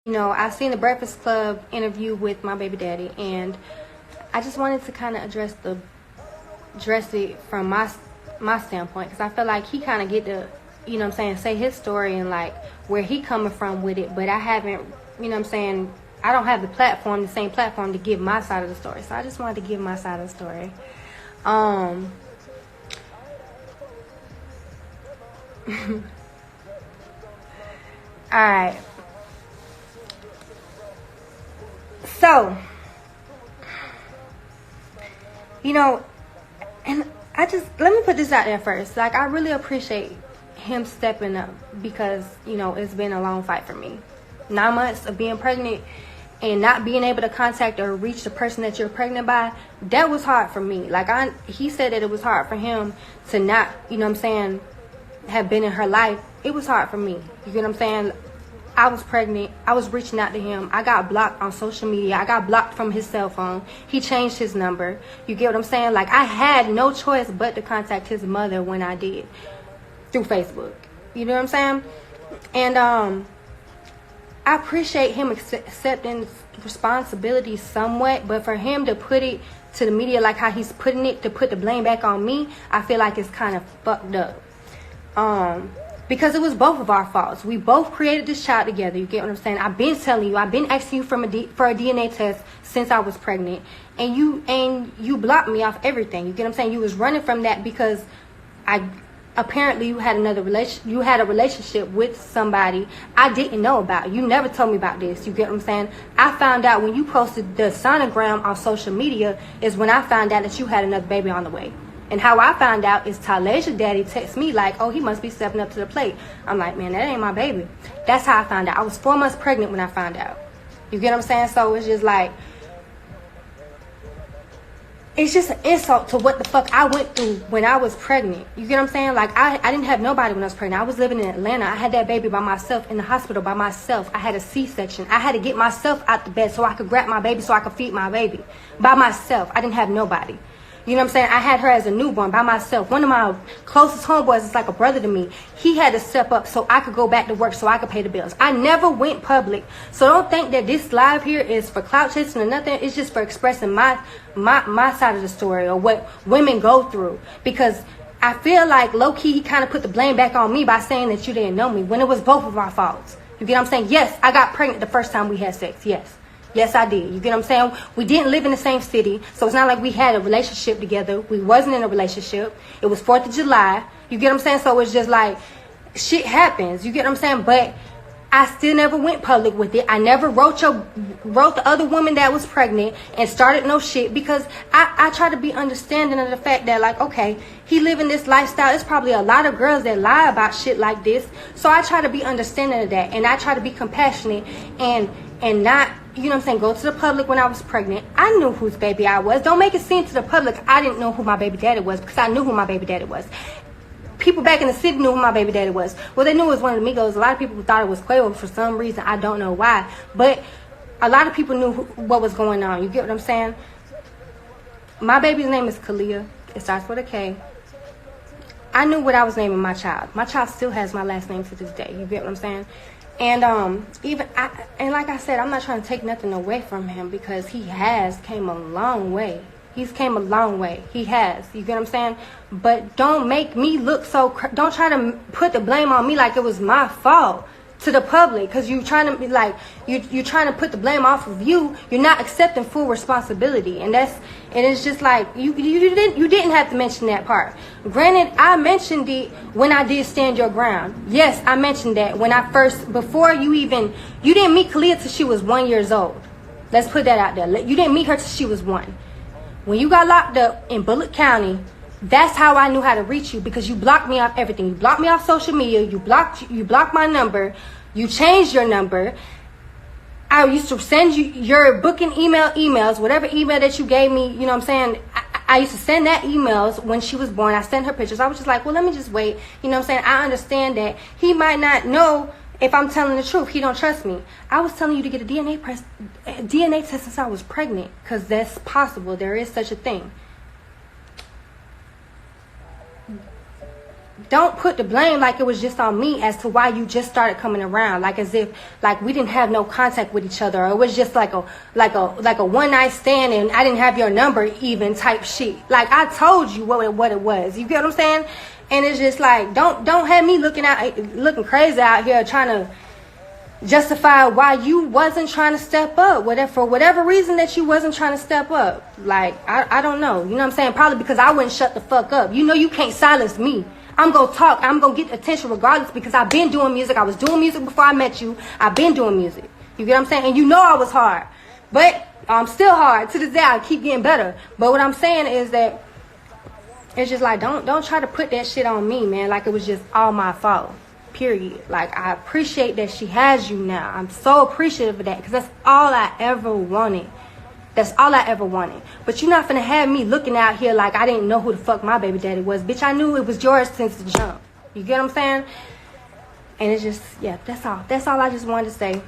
I seen the Breakfast Club interview with my baby daddy, and I just wanted to kind of address it from my standpoint, because I feel like he kind of get to, say his story and like where he coming from with it, but I haven't, I don't have the same platform to give my side of the story. So I just wanted to give my side of the story. All right. So, and let me put this out there first. Like, I really appreciate him stepping up because, it's been a long fight for me. 9 months of being pregnant and not being able to contact or reach the person that you're pregnant by, that was hard for me. Like, he said that it was hard for him to not, have been in her life. It was hard for me. You get what I'm saying? I was pregnant. I was reaching out to him. I got blocked on social media. I got blocked from his cell phone. He changed his number. You get what I'm saying? Like, I had no choice but to contact his mother when I did through Facebook. You know what I'm saying? And I appreciate him accepting responsibility somewhat, but for him to put it to the media like how he's putting it, to put the blame back on me, I feel like it's kind of fucked up. Because it was both of our faults. We both created this child together. You get what I'm saying? I've been telling you. I've been asking you for a DNA test since I was pregnant, and you blocked me off everything. You get what I'm saying? You was running from that because apparently you had a relationship with somebody I didn't know about. You never told me about this. You get what I'm saying? I found out when you posted the sonogram on social media is when I found out that you had another baby on the way. And how I found out is Taleja's daddy texted me like, oh, he must be stepping up to the plate. I'm like, man, that ain't my baby. That's how I found out. I was 4 months pregnant when I found out. You get what I'm saying? So it's just like, it's just an insult to what the fuck I went through when I was pregnant. You get what I'm saying? Like, I didn't have nobody when I was pregnant. I was living in Atlanta. I had that baby by myself in the hospital by myself. I had a C-section. I had to get myself out the bed so I could grab my baby so I could feed my baby by myself. I didn't have nobody. You know what I'm saying? I had her as a newborn by myself. One of my closest homeboys is like a brother to me. He had to step up so I could go back to work so I could pay the bills. I never went public. So don't think that this live here is for clout chasing or nothing. It's just for expressing my side of the story or what women go through. Because I feel like low-key he kind of put the blame back on me by saying that you didn't know me when it was both of our faults. You get what I'm saying? Yes, I got pregnant the first time we had sex. Yes. Yes, I did. You get what I'm saying? We didn't live in the same city, so it's not like we had a relationship together. We wasn't in a relationship. It was 4th of July. You get what I'm saying? So it's just like, shit happens. You get what I'm saying? But I still never went public with it. I never wrote the other woman that was pregnant and started no shit because I try to be understanding of the fact that, like, okay, he living this lifestyle. There's probably a lot of girls that lie about shit like this. So I try to be understanding of that, and I try to be compassionate and not, you know what I'm saying, go to the public when I was pregnant. I knew whose baby I was. Don't make it seem to the public I didn't know who my baby daddy was, because I knew who my baby daddy was. People back in the city knew who my baby daddy was. Well, they knew it was one of the Migos. A lot of people thought it was Quavo for some reason. I don't know why. But a lot of people knew what was going on. You get what I'm saying? My baby's name is Kalia. It starts with a K. I knew what I was naming my child. My child still has my last name to this day. You get what I'm saying? And like I said, I'm not trying to take nothing away from him because he has came a long way. He's came a long way. He has. You get what I'm saying? But don't make me look so... Don't try to put the blame on me like it was my fault to the public, because you're trying to be like... You're trying to put the blame off of you. You're not accepting full responsibility. And it's just like... You didn't have to mention that part. Granted, I mentioned it when I did Stand Your Ground. Yes, I mentioned that when I first... Before you even... You didn't meet Kalia till she was 1 year old. Let's put that out there. You didn't meet her till she was 1. When you got locked up in Bullitt County, that's how I knew how to reach you, because you blocked me off everything. You blocked me off social media. You blocked my number. You changed your number. I used to send you your booking emails, whatever email that you gave me, you know what I'm saying? I used to send that emails when she was born. I sent her pictures. I was just like, well, let me just wait. You know what I'm saying? I understand that he might not know if I'm telling the truth. He don't trust me. I was telling you to get a DNA test since I was pregnant, because that's possible. There is such a thing. don't put the blame like it was just on me as to why you just started coming around, like as if like we didn't have no contact with each other, or it was just like a one night stand and I didn't have your number even type shit. Like I told you what it was. You get what I'm saying? And it's just like don't have me looking crazy out here trying to justify why you wasn't trying to step up, for whatever reason that you wasn't trying to step up. Like I don't know, you know what I'm saying? Probably because I wouldn't shut the fuck up. You know you can't silence me. I'm gonna talk. I'm gonna get attention regardless, because I've been doing music. I was doing music before I met you. I've been doing music. You get what I'm saying? And you know I was hard, but I'm still hard to this day. I keep getting better. But what I'm saying is that it's just like don't try to put that shit on me, man. Like it was just all my fault. Period. Like I appreciate that she has you now. I'm so appreciative of that, because that's all I ever wanted. That's all I ever wanted. But you're not finna have me looking out here like I didn't know who the fuck my baby daddy was. Bitch, I knew it was yours since the jump. You get what I'm saying? And it's just, yeah, that's all. That's all I just wanted to say.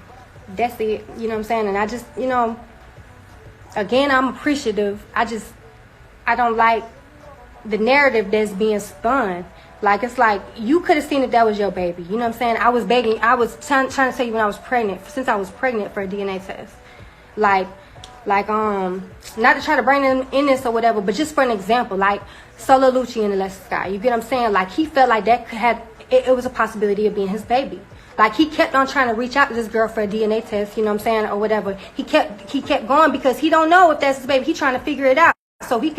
That's it. You know what I'm saying? And I just, you know, again, I'm appreciative. I don't like the narrative that's being spun. Like, it's like, you could have seen that was your baby. You know what I'm saying? I was trying to tell you when I was pregnant, since I was pregnant, for a DNA test. Like, not to try to bring them in this or whatever, but just for an example, like, Solo Lucci and Alessia Sky. You get what I'm saying? Like, he felt like that it was a possibility of being his baby. Like, he kept on trying to reach out to this girl for a DNA test, you know what I'm saying, or whatever. He kept going because he don't know if that's his baby. He trying to figure it out. So he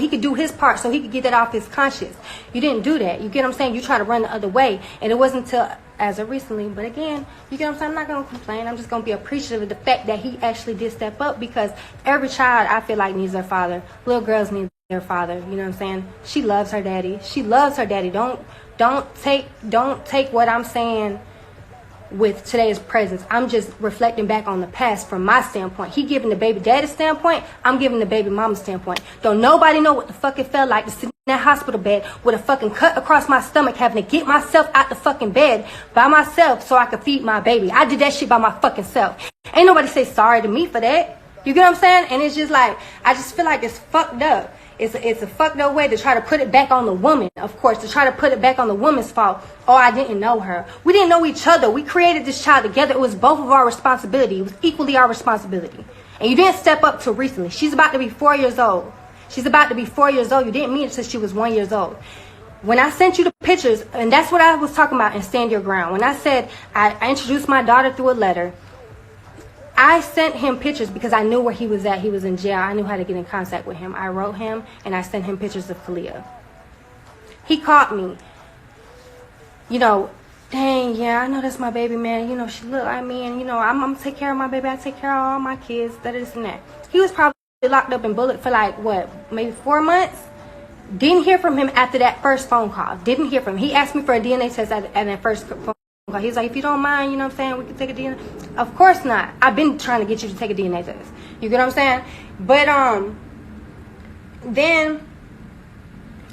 could do his part, so he could get that off his conscience. You didn't do that. You get what I'm saying? You try to run the other way, and it wasn't until as of recently. But again, you get what I'm saying? I'm not gonna complain. I'm just gonna be appreciative of the fact that he actually did step up, because every child, I feel like, needs their father. Little girls need their father. You know what I'm saying? She loves her daddy. She loves her daddy. Don't take what I'm saying with today's presence. I'm just reflecting back on the past from my standpoint. He giving the baby daddy standpoint, I'm giving the baby mama standpoint. Don't nobody know what the fuck it felt like to sit in that hospital bed with a fucking cut across my stomach, having to get myself out the fucking bed by myself so I could feed my baby. I did that shit by my fucking self. Ain't nobody say sorry to me for that. You get what I'm saying? And it's just like, I just feel like it's fucked up. It's a fucked up way to try to put it back on the woman, of course, to try to put it back on the woman's fault. Oh, I didn't know her. We didn't know each other. We created this child together. It was both of our responsibility. It was equally our responsibility. And you didn't step up till recently. She's about to be 4 years old. She's about to be 4 years old. You didn't mean it since she was 1 year old. When I sent you the pictures, and that's what I was talking about in Stand Your Ground. When I said I introduced my daughter through a letter, I sent him pictures because I knew where he was at. He was in jail. I knew how to get in contact with him. I wrote him and I sent him pictures of Kalia. He called me. You know, dang, yeah, I know that's my baby, man. You know, she look like me, and you know, I'm gonna take care of my baby. I take care of all my kids, that, this, and that. He was probably locked up in Bullet for like, what, maybe 4 months? Didn't hear from him after that first phone call. Didn't hear from him. He asked me for a DNA test at that first phone call. He's like, if you don't mind, you know what I'm saying, we can take a DNA. Of course not. I've been trying to get you to take a DNA test. You get what I'm saying? But then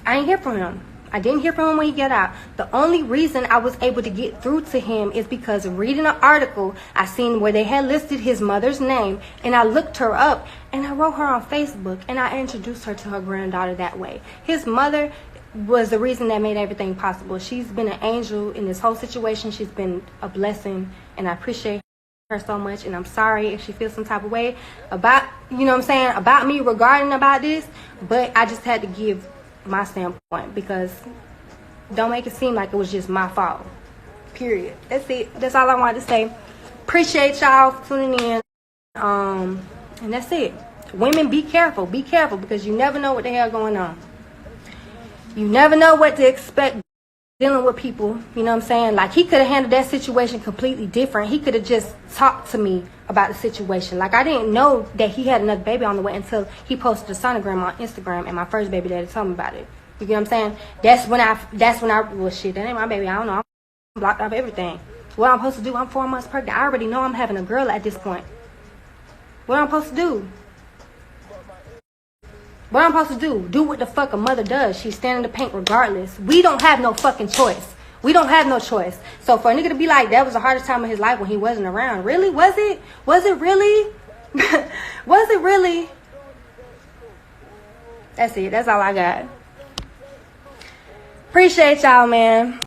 I didn't hear from him. I didn't hear from him when he got out. The only reason I was able to get through to him is because reading an article, I seen where they had listed his mother's name, and I looked her up, and I wrote her on Facebook, and I introduced her to her granddaughter that way. His mother was the reason that made everything possible. She's been an angel in this whole situation. She's been a blessing, and I appreciate her so much. And I'm sorry if she feels some type of way about, you know what I'm saying, about me regarding about this, but I just had to give my standpoint, because don't make it seem like it was just my fault. Period. That's it. That's all I wanted to say. Appreciate y'all for tuning in. And that's it. Women, be careful. Be careful, because you never know what the hell going on. You never know what to expect dealing with people, you know what I'm saying? Like, he could have handled that situation completely different. He could have just talked to me about the situation. Like, I didn't know that he had another baby on the way until he posted a sonogram on Instagram, and my first baby daddy told me about it. You get what I'm saying? That's when I, well, shit, that ain't my baby. I don't know. I'm blocked off everything. What I'm supposed to do? I'm 4 months pregnant. I already know I'm having a girl at this point. What am I supposed to do? What I'm supposed to do? Do what the fuck a mother does. She's standing in the paint regardless. We don't have no fucking choice. We don't have no choice. So for a nigga to be like, that was the hardest time of his life when he wasn't around. Really? Was it? Was it really? Was it really? That's it. That's all I got. Appreciate y'all, man.